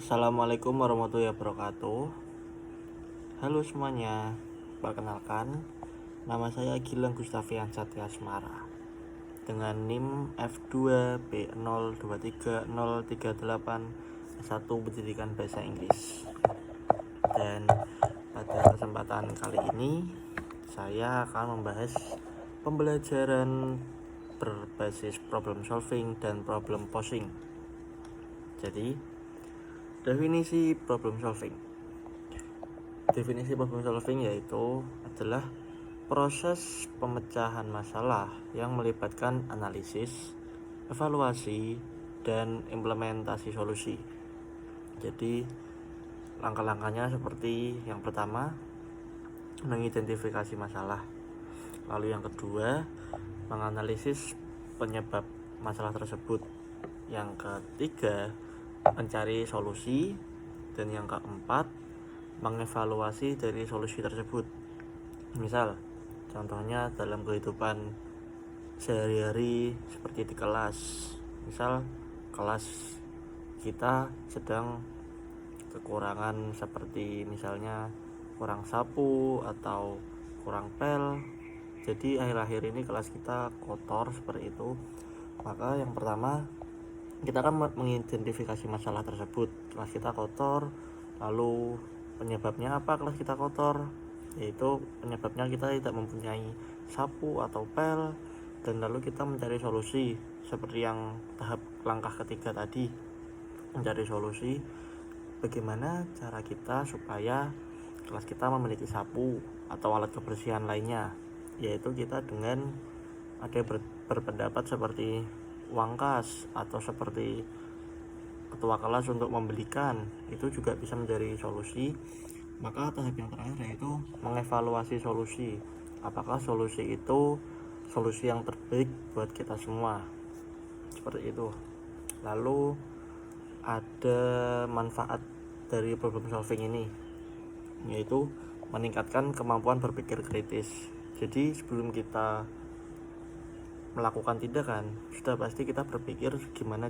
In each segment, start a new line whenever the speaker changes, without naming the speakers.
Assalamualaikum warahmatullahi wabarakatuh. Halo semuanya, perkenalkan, nama saya Gilang Gustavian Satya Asmara dengan NIM F2B023038 S1 Pendidikan Bahasa Inggris. Dan pada kesempatan kali ini saya akan membahas pembelajaran berbasis problem solving dan problem posing. Jadi, definisi problem solving. Definisi problem solving yaitu adalah proses pemecahan masalah yang melibatkan analisis, evaluasi, dan implementasi solusi. Jadi, langkah-langkahnya seperti yang pertama, mengidentifikasi masalah. Lalu yang kedua, menganalisis penyebab masalah tersebut. Yang ketiga, mencari solusi. Dan yang keempat, mengevaluasi dari solusi tersebut. Misal, contohnya dalam kehidupan sehari-hari seperti di kelas. Misal, kelas kita sedang kekurangan seperti misalnya kurang sapu atau kurang pel. Jadi akhir-akhir ini kelas kita kotor seperti itu. Maka yang pertama, kita akan mengidentifikasi masalah tersebut. Kelas kita kotor, lalu penyebabnya apa kelas kita kotor? Yaitu penyebabnya kita tidak mempunyai sapu atau pel, dan lalu kita mencari solusi seperti yang tahap langkah ketiga tadi, mencari solusi bagaimana cara kita supaya kelas kita memiliki sapu atau alat kebersihan lainnya, yaitu kita dengan ada berpendapat seperti uang kas atau seperti ketua kelas untuk membelikan, itu juga bisa menjadi solusi. Maka tahap yang terakhir yaitu mengevaluasi solusi, apakah solusi itu solusi yang terbaik buat kita semua, seperti itu. Lalu ada manfaat dari problem solving ini, yaitu meningkatkan kemampuan berpikir kritis. Jadi sebelum kita melakukan tindakan, sudah pasti kita berpikir bagaimana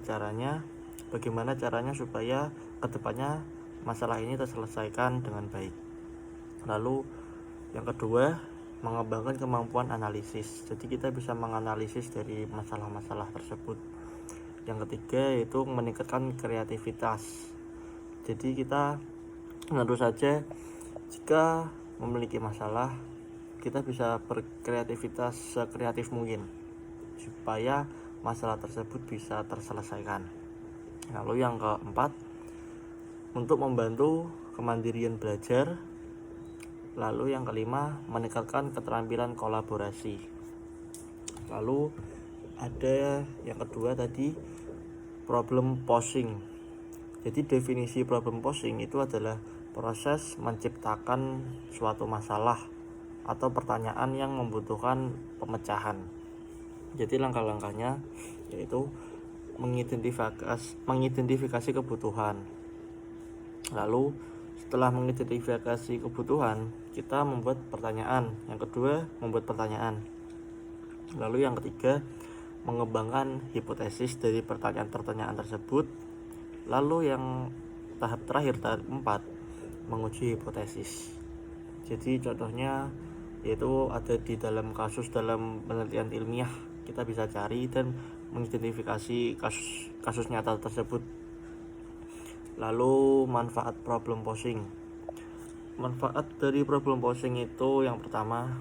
caranya supaya kedepannya masalah ini terselesaikan dengan baik. Lalu yang kedua, mengembangkan kemampuan analisis. Jadi kita bisa menganalisis dari masalah-masalah tersebut. Yang ketiga yaitu meningkatkan kreativitas. Jadi kita tentu saja jika memiliki masalah, kita bisa berkreativitas sekreatif mungkin supaya masalah tersebut bisa terselesaikan. Lalu yang keempat, untuk membantu kemandirian belajar. Lalu yang kelima, meningkatkan keterampilan kolaborasi. Lalu ada yang kedua tadi, problem posing. Jadi definisi problem posing itu adalah proses menciptakan suatu masalah atau pertanyaan yang membutuhkan pemecahan. Jadi langkah-langkahnya yaitu mengidentifikasi kebutuhan. Lalu setelah mengidentifikasi kebutuhan, kita membuat pertanyaan. Yang kedua, membuat pertanyaan. Lalu yang ketiga, mengembangkan hipotesis dari pertanyaan-pertanyaan tersebut. Lalu yang tahap terakhir, tahap 4, menguji hipotesis. Jadi contohnya yaitu ada di dalam dalam penelitian ilmiah, kita bisa cari dan mengidentifikasi kasus nyata tersebut. Lalu manfaat problem posing. Manfaat dari problem posing itu yang pertama,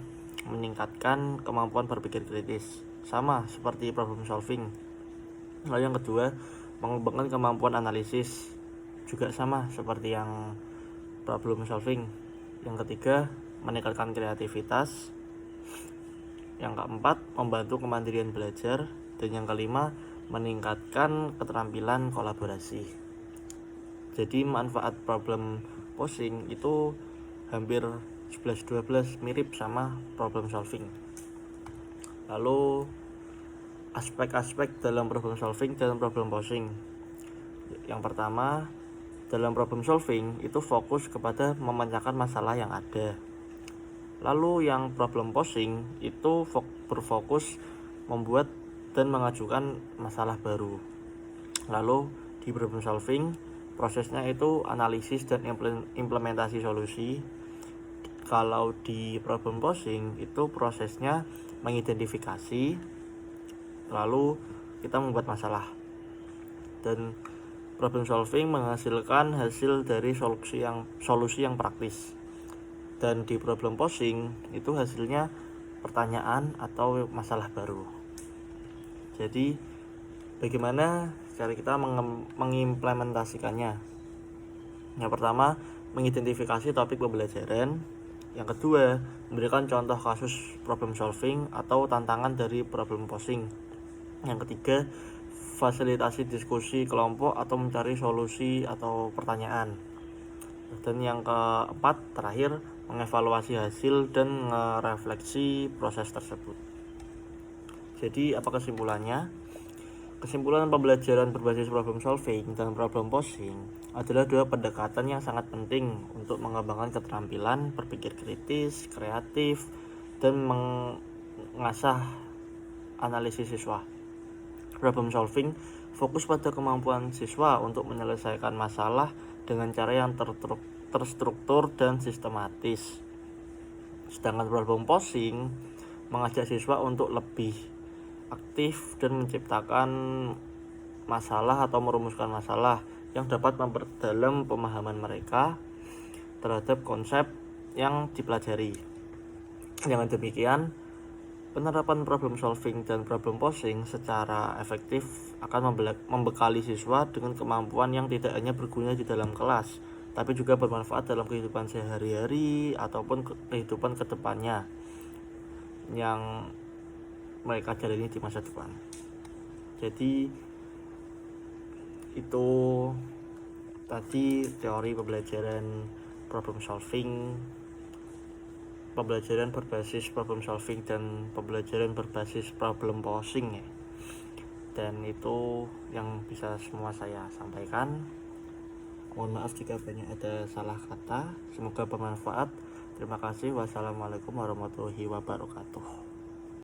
meningkatkan kemampuan berpikir kritis, sama seperti problem solving. Lalu yang kedua, mengembangkan kemampuan analisis, juga sama seperti yang problem solving. Yang ketiga, meningkatkan kreativitas. Yang keempat, membantu kemandirian belajar. Dan yang kelima, meningkatkan keterampilan kolaborasi. Jadi manfaat problem posing itu hampir 11-12 mirip sama problem solving. Lalu aspek-aspek dalam problem solving dan problem posing. Yang pertama, dalam problem solving itu fokus kepada memecahkan masalah yang ada. Lalu yang problem posing itu berfokus membuat dan mengajukan masalah baru. Lalu di problem solving prosesnya itu analisis dan implementasi solusi. Kalau di problem posing itu prosesnya mengidentifikasi, lalu kita membuat masalah, dan problem solving menghasilkan hasil dari solusi yang praktis. Dan di problem posing itu hasilnya pertanyaan atau masalah baru. Jadi bagaimana cara kita mengimplementasikannya? Yang pertama, mengidentifikasi topik pembelajaran. Yang kedua, memberikan contoh kasus problem solving atau tantangan dari problem posing. Yang ketiga, fasilitasi diskusi kelompok atau mencari solusi atau pertanyaan. Dan yang keempat, terakhir, mengevaluasi hasil dan merefleksi proses tersebut. Jadi apa kesimpulannya? Kesimpulan pembelajaran berbasis problem solving dan problem posing adalah dua pendekatan yang sangat penting untuk mengembangkan keterampilan berpikir kritis, kreatif, dan mengasah analisis siswa. Problem solving fokus pada kemampuan siswa untuk menyelesaikan masalah dengan cara yang terstruktur dan sistematis. Sedangkan problem posing mengajak siswa untuk lebih aktif dan menciptakan masalah atau merumuskan masalah yang dapat memperdalam pemahaman mereka terhadap konsep yang dipelajari. Dengan demikian, penerapan problem solving dan problem posing secara efektif akan membekali siswa dengan kemampuan yang tidak hanya berguna di dalam kelas, tapi juga bermanfaat dalam kehidupan sehari-hari ataupun kehidupan kedepannya yang mereka jalani di masa depan. Jadi itu tadi teori pembelajaran problem solving, pembelajaran berbasis problem solving dan pembelajaran berbasis problem posing ya. Dan itu yang bisa semua saya sampaikan. Mohon maaf jika banyak ada salah kata. Semoga bermanfaat. Terima kasih. Wassalamualaikum warahmatullahi wabarakatuh.